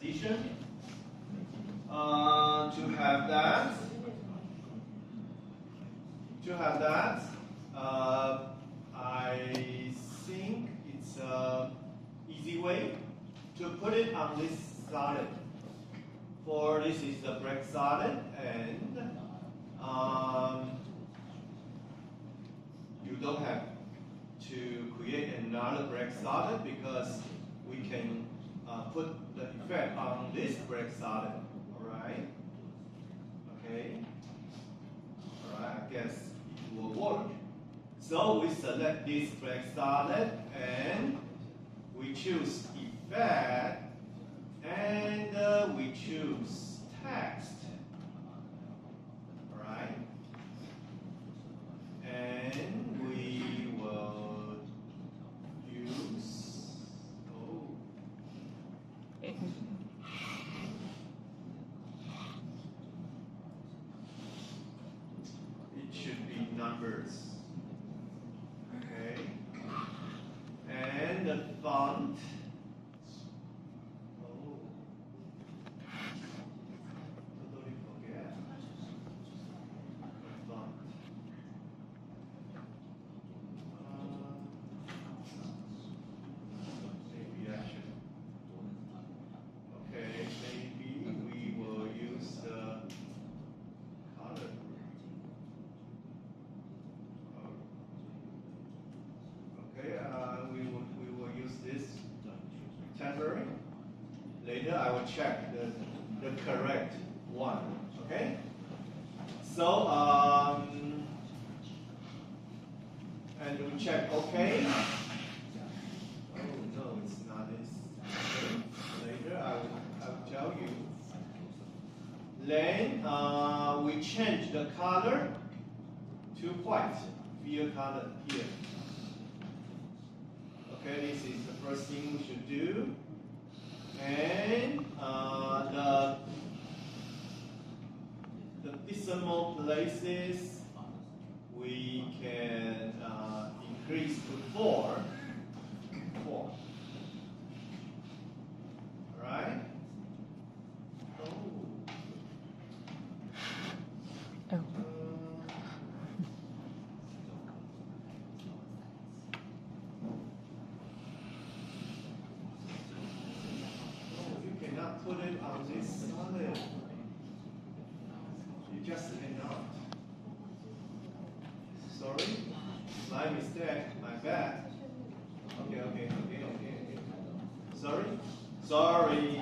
repetition. To have that, I think it's an easy way to put it on this solid. For this is the brake solid, and you don't have to create another brake solid because we can put the effect on this brake solid. Alright? Okay? Alright, I guess it will work. So we select this brake solid and we choose effect and we choose text. Alright? And we will use it should be numbers. Okay. And the font. Totally forget. The font. Maybe I should. Okay, maybe we will use the color. Okay, we will use this temporary. Later I will check the correct one. Okay? So and we check okay. Oh no, it's not this. Okay. Later I will tell you. Then we change the color to white. Fill color here. Okay, this is the first thing we should do. And the decimal places we can increase to 4. 4. Alright? Oh. Put it on this solid. You just cannot. Sorry, my mistake, my bad. Okay. Sorry.